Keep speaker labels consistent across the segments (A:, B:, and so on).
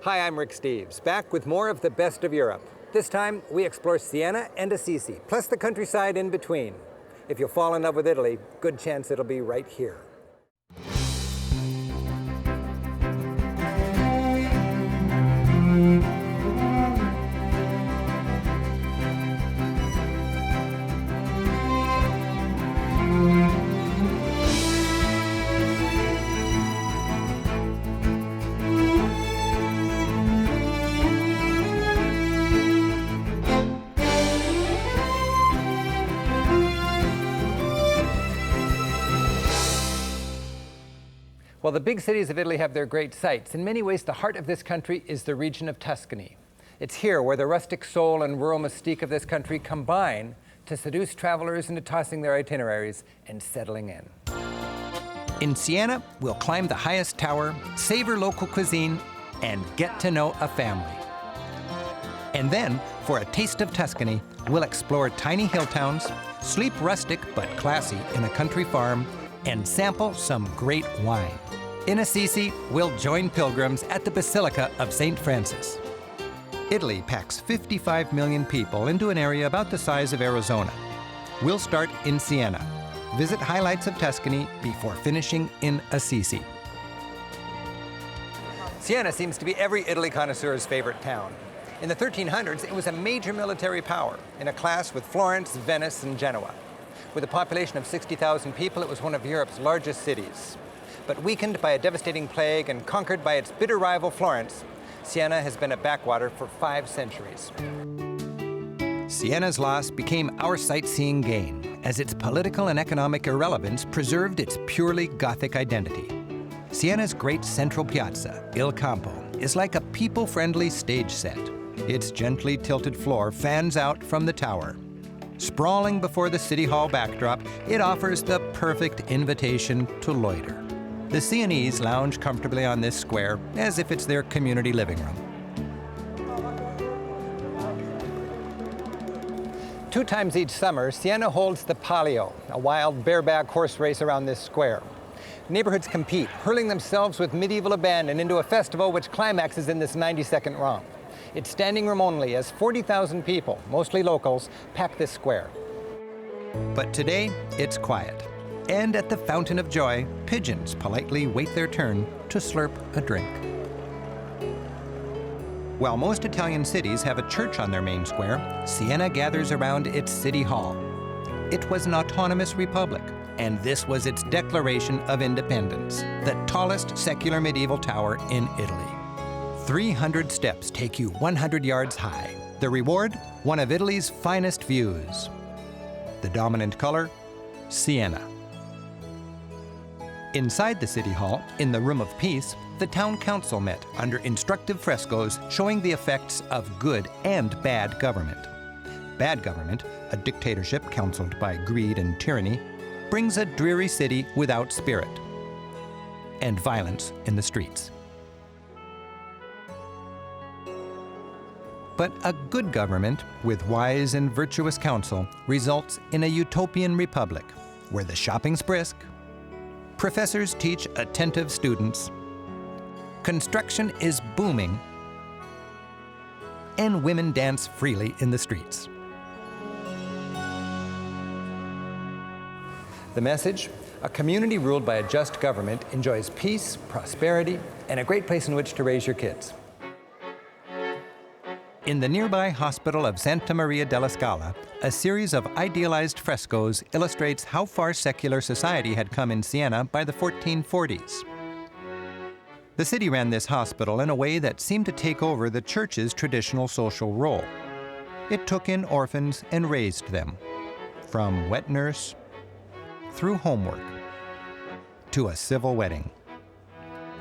A: Hi, I'm Rick Steves, back with more of the best of Europe. This time, we explore Siena and Assisi, plus the countryside in between. If you fall in love with Italy, good chance it'll be right here. While the big cities of Italy have their great sights, in many ways the heart of this country is the region of Tuscany. It's here where the rustic soul and rural mystique of this country combine to seduce travelers into tossing their itineraries and settling in. In Siena, we'll climb the highest tower, savor local cuisine, and get to know a family. And then, for a taste of Tuscany, we'll explore tiny hill towns, sleep rustic but classy in a country farm, and sample some great wine. In Assisi, we'll join pilgrims at the Basilica of St. Francis. Italy packs 55 million people into an area about the size of Arizona. We'll start in Siena, visit highlights of Tuscany before finishing in Assisi. Siena seems to be every Italy connoisseur's favorite town. In the 1300s, it was a major military power, in a class with Florence, Venice, and Genoa. With a population of 60,000 people, it was one of Europe's largest cities. But weakened by a devastating plague and conquered by its bitter rival Florence, Siena has been a backwater for 5 centuries. Siena's loss became our sightseeing gain, as its political and economic irrelevance preserved its purely Gothic identity. Siena's great central piazza, Il Campo, is like a people-friendly stage set. Its gently tilted floor fans out from the tower. Sprawling before the City Hall backdrop, it offers the perfect invitation to loiter. The Sienese lounge comfortably on this square as if it's their community living room. 2 times each summer, Siena holds the Palio, a wild bareback horse race around this square. Neighborhoods compete, hurling themselves with medieval abandon into a festival which climaxes in this 90-second romp. It's standing room only as 40,000 people, mostly locals, pack this square. But today, it's quiet. And at the Fountain of Joy, pigeons politely wait their turn to slurp a drink. While most Italian cities have a church on their main square, Siena gathers around its city hall. It was an autonomous republic, and this was its declaration of independence, the tallest secular medieval tower in Italy. 300 steps take you 100 yards high. The reward, one of Italy's finest views. The dominant color, Siena. Inside the City Hall, in the Room of Peace, the town council met under instructive frescoes showing the effects of good and bad government. Bad government, a dictatorship counseled by greed and tyranny, brings a dreary city without spirit and violence in the streets. But a good government with wise and virtuous counsel results in a utopian republic where the shopping's brisk, professors teach attentive students, construction is booming, and women dance freely in the streets. The message? A community ruled by a just government enjoys peace, prosperity, and a great place in which to raise your kids. In the nearby hospital of Santa Maria della Scala, a series of idealized frescoes illustrates how far secular society had come in Siena by the 1440s. The city ran this hospital in a way that seemed to take over the church's traditional social role. It took in orphans and raised them, from wet nurse through homework to a civil wedding.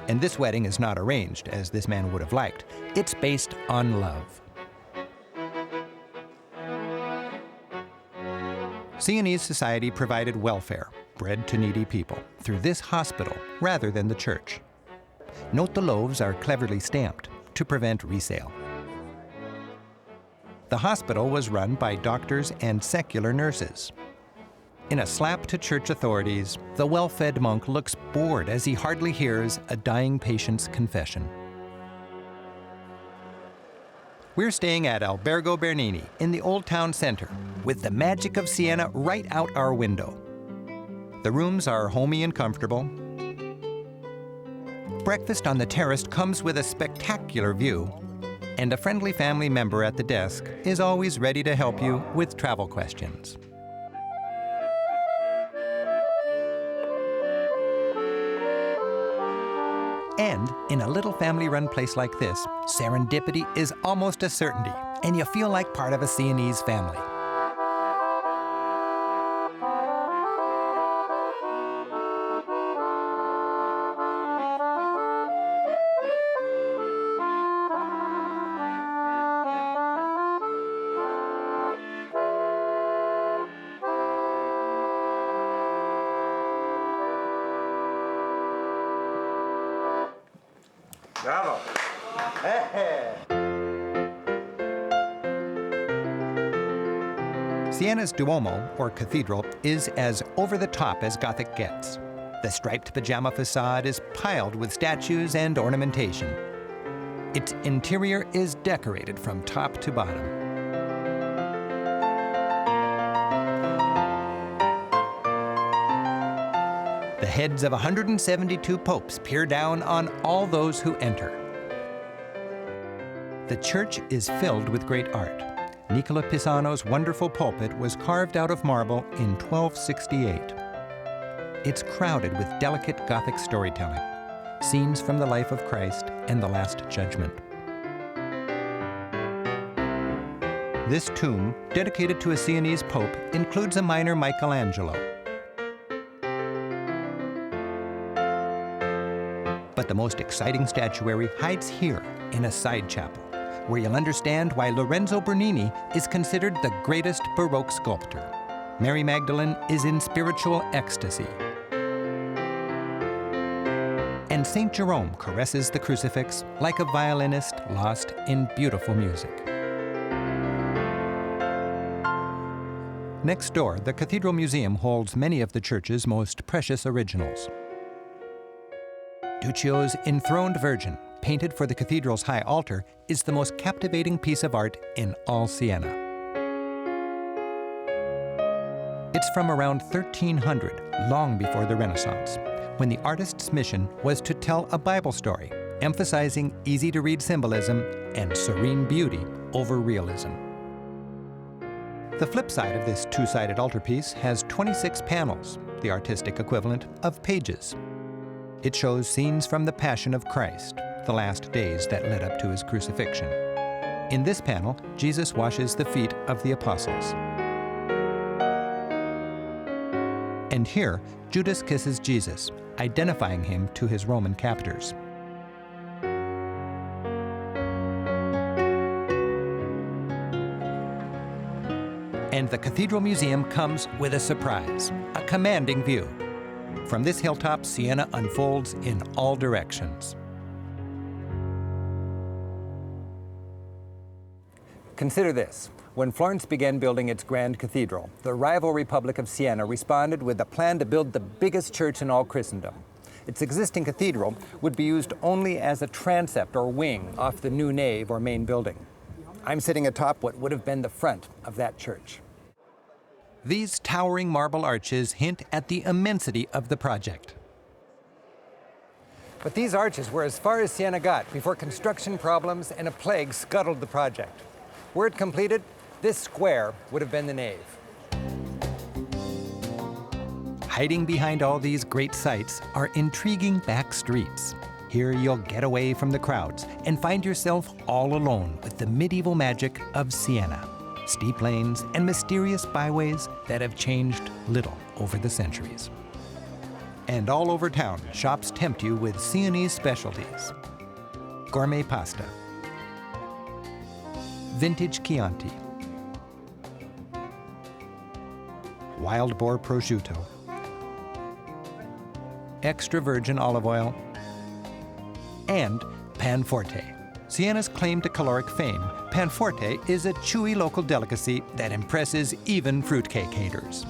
A: And this wedding is not arranged, as this man would have liked. It's based on love. Sienese society provided welfare, bread to needy people, through this hospital rather than the church. Note the loaves are cleverly stamped to prevent resale. The hospital was run by doctors and secular nurses. In a slap to church authorities, the well-fed monk looks bored as he hardly hears a dying patient's confession. We're staying at Albergo Bernini in the Old Town Center, with the magic of Siena right out our window. The rooms are homey and comfortable. Breakfast on the terrace comes with a spectacular view, and a friendly family member at the desk is always ready to help you with travel questions. And in a little family-run place like this, serendipity is almost a certainty, and you feel like part of a Sienese family.
B: Bravo!
A: Siena's Duomo, or cathedral, is as over-the-top as Gothic gets. The striped pajama facade is piled with statues and ornamentation. Its interior is decorated from top to bottom. The heads of 172 popes peer down on all those who enter. The church is filled with great art. Nicola Pisano's wonderful pulpit was carved out of marble in 1268. It's crowded with delicate Gothic storytelling, scenes from the life of Christ and the Last Judgment. This tomb, dedicated to a Sienese pope, includes a minor Michelangelo. But the most exciting statuary hides here in a side chapel, where you'll understand why Lorenzo Bernini is considered the greatest Baroque sculptor. Mary Magdalene is in spiritual ecstasy. And St. Jerome caresses the crucifix like a violinist lost in beautiful music. Next door, the Cathedral Museum holds many of the church's most precious originals. Duccio's Enthroned Virgin, painted for the cathedral's high altar, is the most captivating piece of art in all Siena. It's from around 1300, long before the Renaissance, when the artist's mission was to tell a Bible story, emphasizing easy-to-read symbolism and serene beauty over realism. The flip side of this two-sided altarpiece has 26 panels, the artistic equivalent of pages. It shows scenes from the Passion of Christ, the last days that led up to his crucifixion. In this panel, Jesus washes the feet of the apostles. And here, Judas kisses Jesus, identifying him to his Roman captors. And the Cathedral Museum comes with a surprise, a commanding view. From this hilltop, Siena unfolds in all directions. Consider this. When Florence began building its grand cathedral, the rival Republic of Siena responded with a plan to build the biggest church in all Christendom. Its existing cathedral would be used only as a transept or wing off the new nave or main building. I'm sitting atop what would have been the front of that church. These towering marble arches hint at the immensity of the project. But these arches were as far as Siena got before construction problems and a plague scuttled the project. Were it completed, this square would have been the nave. Hiding behind all these great sights are intriguing back streets. Here you'll get away from the crowds and find yourself all alone with the medieval magic of Siena. Steep lanes and mysterious byways that have changed little over the centuries. And all over town, shops tempt you with Sienese specialties. Gourmet pasta, vintage Chianti, wild boar prosciutto, extra virgin olive oil, and panforte. Siena's claim to caloric fame, panforte is a chewy local delicacy that impresses even fruitcake haters.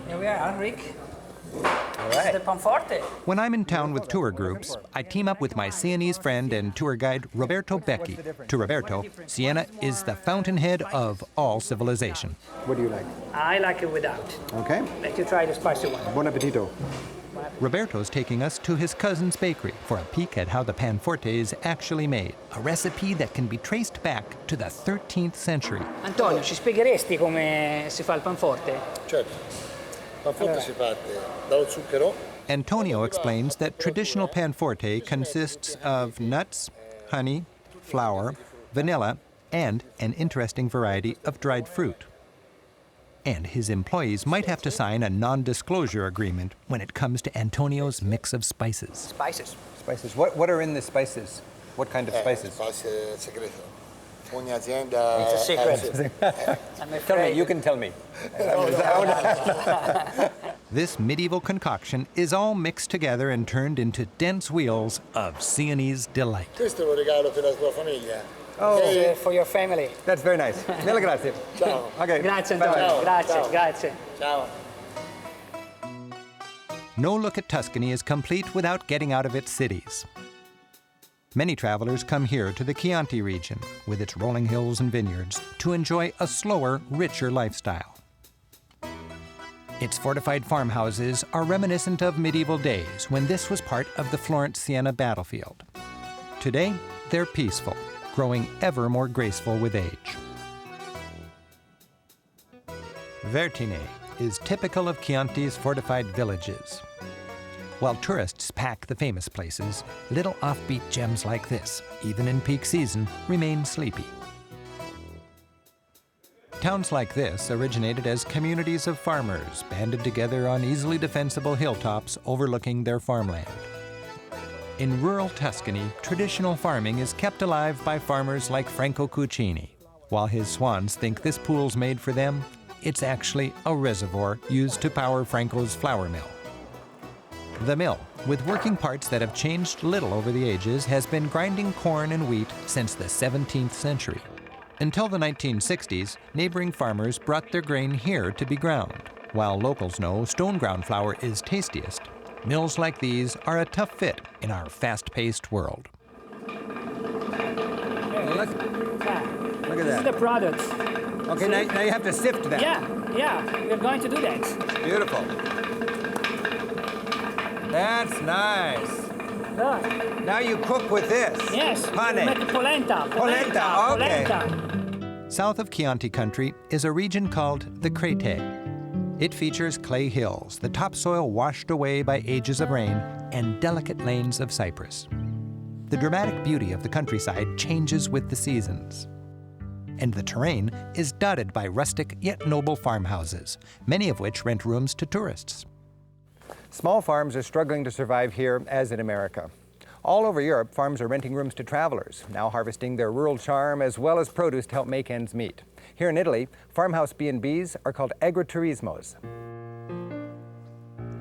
C: Here we are, Rick.
B: This is the panforte.
A: When I'm in town with tour groups, I team up with my Sienese friend and tour guide Roberto Becchi. To Roberto, Siena is the fountainhead of all civilization.
C: What do you like?
B: I like it without.
C: Okay.
B: Let you try the spicy one.
C: Buon appetito.
A: Roberto's taking us to his cousin's bakery for a peek at how the panforte is actually made, a recipe that can be traced back to the 13th century.
B: Antonio, ci spiegheresti come si fa il panforte?
D: Certo. Panforte si parte dallo zucchero.
A: Antonio explains that traditional panforte consists of nuts, honey, flour, vanilla, and an interesting variety of dried fruit. And his employees might have to sign a non-disclosure agreement when it comes to Antonio's mix of spices.
B: Spices.
A: Spices. What are in the spices? What kind of spices?
D: Spice segreto. Ogni azienda.
B: It's a secret. I'm afraid.
A: Tell me, you can tell me. This medieval concoction is all mixed together and turned into dense wheels of Sienese delight.
D: Questo è un regalo per la tua famiglia.
B: Oh, for your family.
A: That's very nice. Mille grazie.
D: Ciao.
A: Okay.
B: Grazie Antonio. Grazie, grazie.
D: Ciao.
A: No look at Tuscany is complete without getting out of its cities. Many travelers come here to the Chianti region, with its rolling hills and vineyards, to enjoy a slower, richer lifestyle. Its fortified farmhouses are reminiscent of medieval days when this was part of the Florence-Siena battlefield. Today, they're peaceful, growing ever more graceful with age. Vertine is typical of Chianti's fortified villages. While tourists pack the famous places, little offbeat gems like this, even in peak season, remain sleepy. Towns like this originated as communities of farmers banded together on easily defensible hilltops overlooking their farmland. In rural Tuscany, traditional farming is kept alive by farmers like Franco Cucini. While his swans think this pool's made for them, it's actually a reservoir used to power Franco's flour mill. The mill, with working parts that have changed little over the ages, has been grinding corn and wheat since the 17th century. Until the 1960s, neighboring farmers brought their grain here to be ground. While locals know stone-ground flour is tastiest, mills like these are a tough fit in our fast-paced world.
B: Look at
A: that.
B: This is the product.
A: Okay, now you have to sift them.
B: Yeah, we're going to do that.
A: Beautiful. That's nice.
B: Look.
A: Now you cook with this.
B: Yes.
A: Pane.
B: We make polenta.
A: Polenta, okay.
B: Polenta.
A: South of Chianti country is a region called the Crete. It features clay hills, the topsoil washed away by ages of rain, and delicate lanes of cypress. The dramatic beauty of the countryside changes with the seasons. And the terrain is dotted by rustic yet noble farmhouses, many of which rent rooms to tourists. Small farms are struggling to survive here as in America. All over Europe, farms are renting rooms to travelers, now harvesting their rural charm as well as produce to help make ends meet. Here in Italy, farmhouse B&Bs are called agriturismos.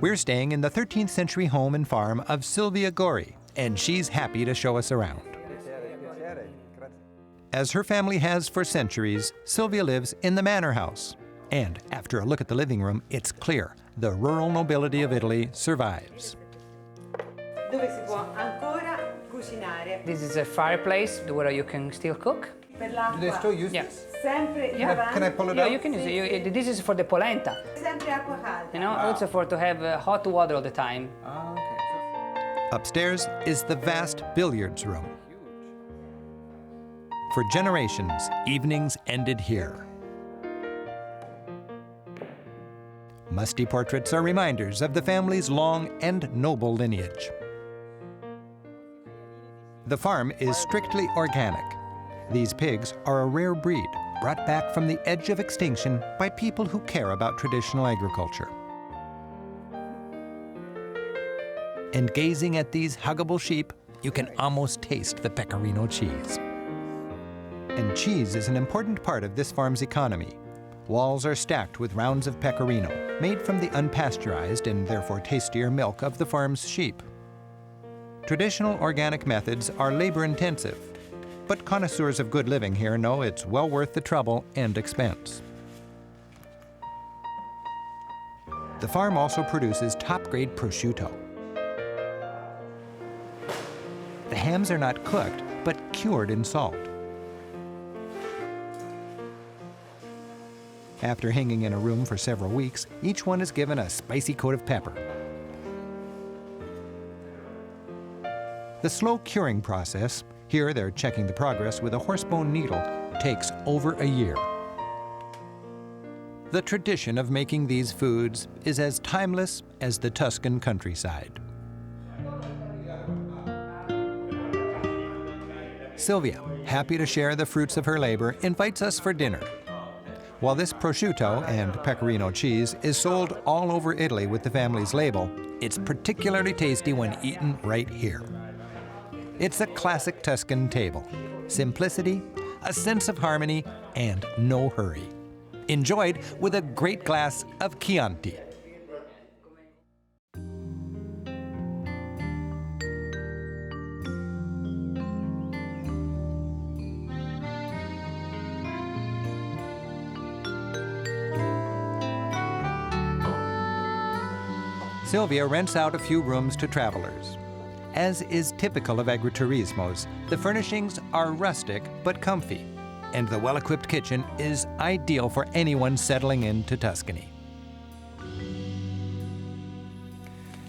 A: We're staying in the 13th century home and farm of Silvia Gori, and she's happy to show us around. As her family has for centuries, Silvia lives in the manor house. And after a look at the living room, it's clear the rural nobility of Italy survives.
E: Dove si può ancora cucinare.
B: This is a fireplace where you can still cook.
E: Per l'acqua.
A: Do they still use
B: Yeah.
A: this?
E: Sempre in
B: Yeah.
E: avanti.
A: Can I pull it
B: Yeah,
A: out?
B: you can use it. This is for the polenta.
E: Sempre acqua calda.
B: You know, also for to have hot water all the time.
A: Oh, okay. Upstairs is the vast billiards room. For generations, evenings ended here. Musty portraits are reminders of the family's long and noble lineage. The farm is strictly organic. These pigs are a rare breed, brought back from the edge of extinction by people who care about traditional agriculture. And gazing at these huggable sheep, you can almost taste the pecorino cheese. And cheese is an important part of this farm's economy. Walls are stacked with rounds of pecorino, made from the unpasteurized and therefore tastier milk of the farm's sheep. Traditional organic methods are labor-intensive, but connoisseurs of good living here know it's well worth the trouble and expense. The farm also produces top-grade prosciutto. The hams are not cooked, but cured in salt. After hanging in a room for several weeks, each one is given a spicy coat of pepper. The slow curing process, here they're checking the progress with a horsebone needle, takes over a year. The tradition of making these foods is as timeless as the Tuscan countryside. Sylvia, happy to share the fruits of her labor, invites us for dinner. While this prosciutto and pecorino cheese is sold all over Italy with the family's label, it's particularly tasty when eaten right here. It's a classic Tuscan table. Simplicity, a sense of harmony, and no hurry. Enjoyed with a great glass of Chianti. Sylvia rents out a few rooms to travelers. As is typical of agriturismos, the furnishings are rustic but comfy, and the well-equipped kitchen is ideal for anyone settling into Tuscany.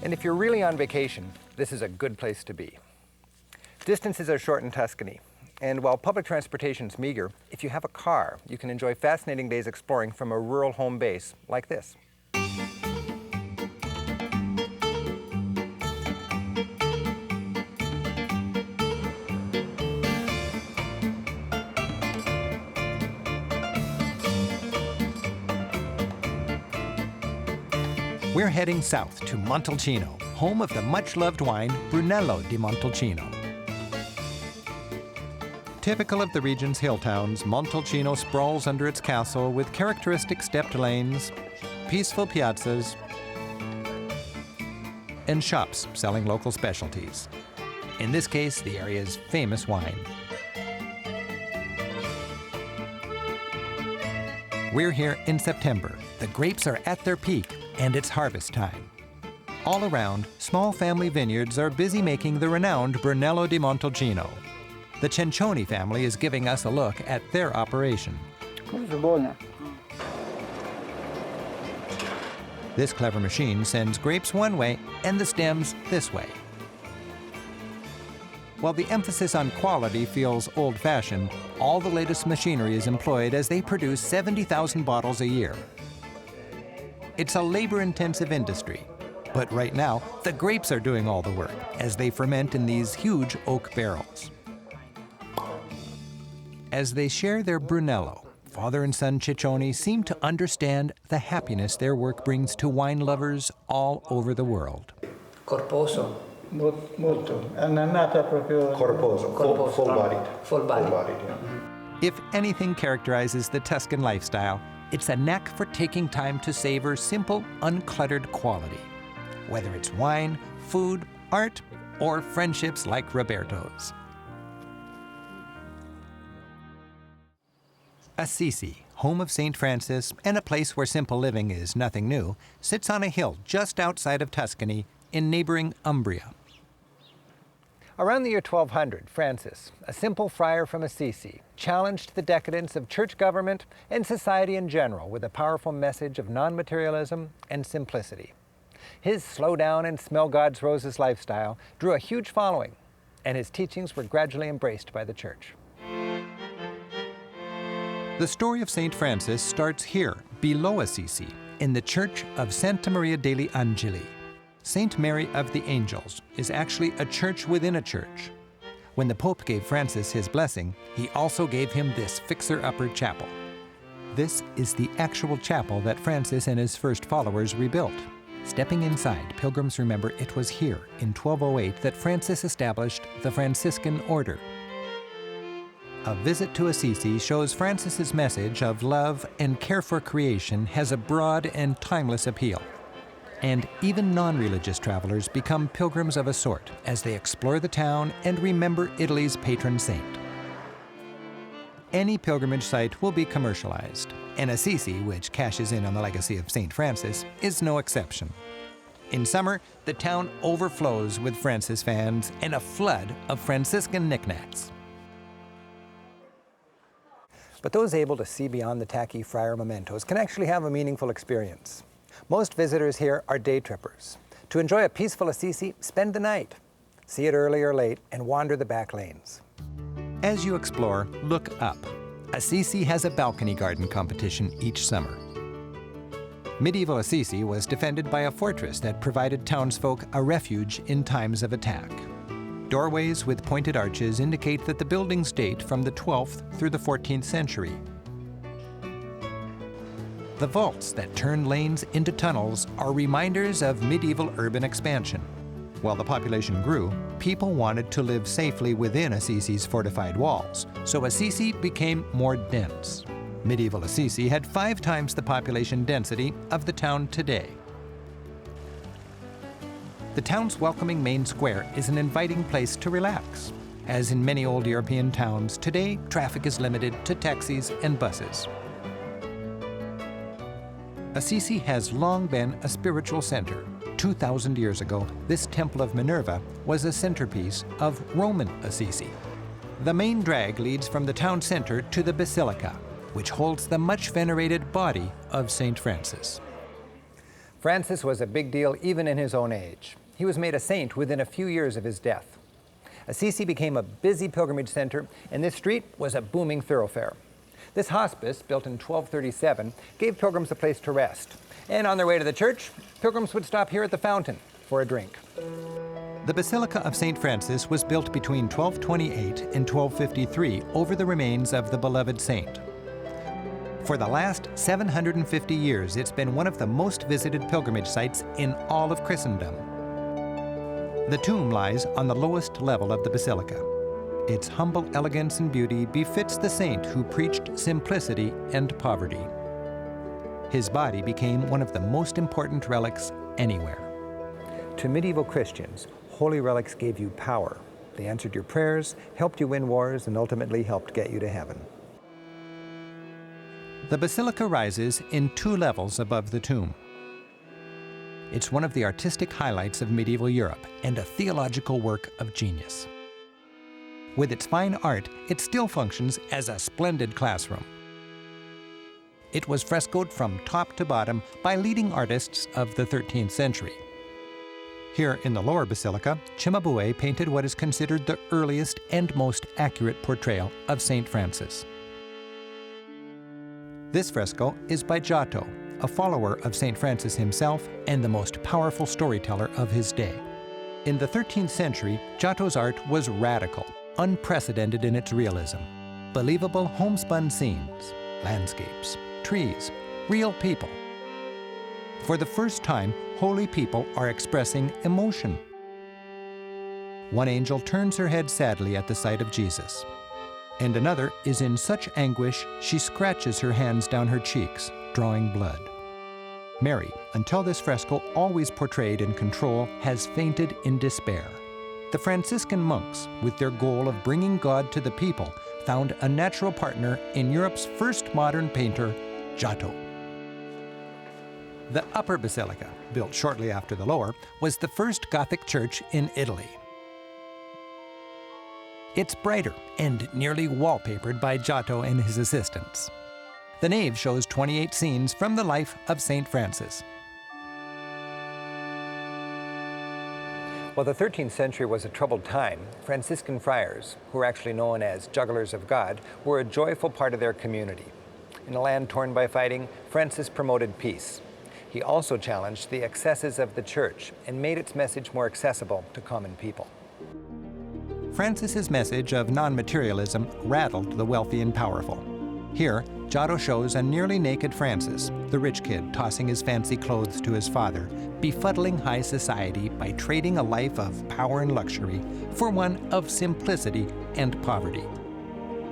A: And if you're really on vacation, this is a good place to be. Distances are short in Tuscany, and while public transportation is meager, if you have a car, you can enjoy fascinating days exploring from a rural home base like this. We're heading south to Montalcino, home of the much-loved wine Brunello di Montalcino. Typical of the region's hill towns, Montalcino sprawls under its castle with characteristic stepped lanes, peaceful piazzas, and shops selling local specialties. In this case, the area's famous wine. We're here in September. The grapes are at their peak, and it's harvest time. All around, small family vineyards are busy making the renowned Brunello di Montalcino. The Cencioni family is giving us a look at their operation. This clever machine sends grapes one way and the stems this way. While the emphasis on quality feels old-fashioned, all the latest machinery is employed as they produce 70,000 bottles a year. It's a labor-intensive industry, but right now, the grapes are doing all the work as they ferment in these huge oak barrels. As they share their Brunello, father and son Cencioni seem to understand the happiness their work brings to wine lovers all over the world.
B: Corposo.
C: Molto. Annannata proprio.
F: Corposo, full-bodied.
B: Full-bodied.
F: Yeah.
A: If anything characterizes the Tuscan lifestyle, it's a knack for taking time to savor simple, uncluttered quality. Whether it's wine, food, art, or friendships like Roberto's. Assisi, home of St. Francis and a place where simple living is nothing new, sits on a hill just outside of Tuscany in neighboring Umbria. Around the year 1200, Francis, a simple friar from Assisi, challenged the decadence of church government and society in general with a powerful message of non-materialism and simplicity. His slow down and smell God's roses lifestyle drew a huge following, and his teachings were gradually embraced by the church. The story of St. Francis starts here, below Assisi, in the church of Santa Maria degli Angeli. St. Mary of the Angels is actually a church within a church. When the Pope gave Francis his blessing, he also gave him this fixer-upper chapel. This is the actual chapel that Francis and his first followers rebuilt. Stepping inside, pilgrims remember it was here in 1208 that Francis established the Franciscan order. A visit to Assisi shows Francis's message of love and care for creation has a broad and timeless appeal. And even non-religious travelers become pilgrims of a sort as they explore the town and remember Italy's patron saint. Any pilgrimage site will be commercialized, And Assisi, which cashes in on the legacy of St. Francis, is no exception. In summer, the town overflows with Francis fans and a flood of Franciscan knickknacks. But those able to see beyond the tacky friar mementos can actually have a meaningful experience. Most visitors here are day trippers. To enjoy a peaceful Assisi, spend the night. See it early or late and wander the back lanes. As you explore, look up. Assisi has a balcony garden competition each summer. Medieval Assisi was defended by a fortress that provided townsfolk a refuge in times of attack. Doorways with pointed arches indicate that the buildings date from the 12th through the 14th century. The vaults that turn lanes into tunnels are reminders of medieval urban expansion. While the population grew, people wanted to live safely within Assisi's fortified walls, so Assisi became more dense. Medieval Assisi had 5 times the population density of the town today. The town's welcoming main square is an inviting place to relax. As in many old European towns, today traffic is limited to taxis and buses. Assisi has long been a spiritual center. 2,000 years ago, this Temple of Minerva was a centerpiece of Roman Assisi. The main drag leads from the town center to the Basilica, which holds the much venerated body of St. Francis. Francis was a big deal even in his own age. He was made a saint within a few years of his death. Assisi became a busy pilgrimage center, and this street was a booming thoroughfare. This hospice, built in 1237, gave pilgrims a place to rest. And on their way to the church, pilgrims would stop here at the fountain for a drink. The Basilica of St. Francis was built between 1228 and 1253 over the remains of the beloved saint. For the last 750 years, it's been one of the most visited pilgrimage sites in all of Christendom. The tomb lies on the lowest level of the basilica. Its humble elegance and beauty befits the saint who preached simplicity and poverty. His body became one of the most important relics anywhere. To medieval Christians, holy relics gave you power. They answered your prayers, helped you win wars, and ultimately helped get you to heaven. The basilica rises in 2 levels above the tomb. It's one of the artistic highlights of medieval Europe and a theological work of genius. With its fine art, it still functions as a splendid classroom. It was frescoed from top to bottom by leading artists of the 13th century. Here in the lower basilica, Cimabue painted what is considered the earliest and most accurate portrayal of St. Francis. This fresco is by Giotto, a follower of St. Francis himself and the most powerful storyteller of his day. In the 13th century, Giotto's art was radical, unprecedented in its realism. Believable homespun scenes, landscapes, trees, real people. For the first time, holy people are expressing emotion. One angel turns her head sadly at the sight of Jesus, and another is in such anguish she scratches her hands down her cheeks, drawing blood. Mary, until this fresco always portrayed in control, has fainted in despair. The Franciscan monks, with their goal of bringing God to the people, found a natural partner in Europe's first modern painter, Giotto. The upper basilica, built shortly after the lower, was the first Gothic church in Italy. It's brighter and nearly wallpapered by Giotto and his assistants. The nave shows 28 scenes from the life of St. Francis. While the 13th century was a troubled time, Franciscan friars, who were actually known as jugglers of God, were a joyful part of their community. In a land torn by fighting, Francis promoted peace. He also challenged the excesses of the church and made its message more accessible to common people. Francis's message of non-materialism rattled the wealthy and powerful. Here, Giotto shows a nearly naked Francis, the rich kid tossing his fancy clothes to his father, befuddling high society by trading a life of power and luxury for one of simplicity and poverty.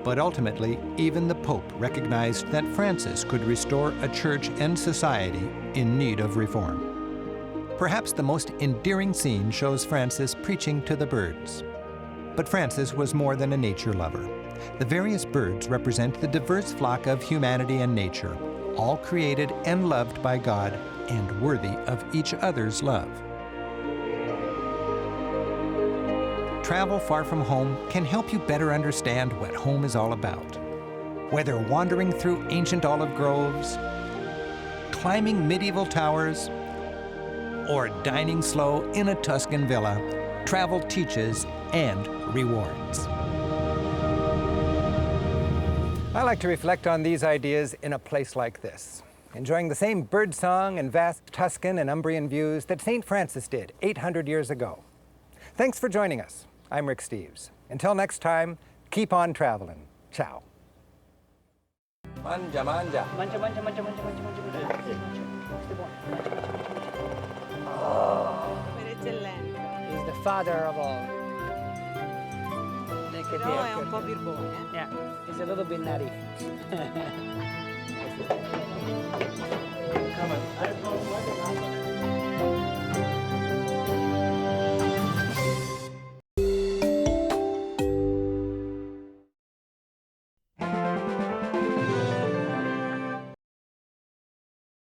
A: But ultimately, even the Pope recognized that Francis could restore a church and society in need of reform. Perhaps the most endearing scene shows Francis preaching to the birds. But Francis was more than a nature lover. The various birds represent the diverse flock of humanity and nature, all created and loved by God and worthy of each other's love. Travel far from home can help you better understand what home is all about. Whether wandering through ancient olive groves, climbing medieval towers, or dining slow in a Tuscan villa, travel teaches and rewards. I like to reflect on these ideas in a place like this, enjoying the same birdsong and vast Tuscan and Umbrian views that St. Francis did 800 years ago. Thanks for joining us. I'm Rick Steves. Until next time, keep on traveling. Ciao. Mangia, mangia.
B: Mangia, mangia, mangia, mangia, mangia, mangia, mangia.
E: Per eccellenza.
B: He's the father of all.
E: Però è un po' birbone.
B: Yeah, he's a little bit nutty. Come on.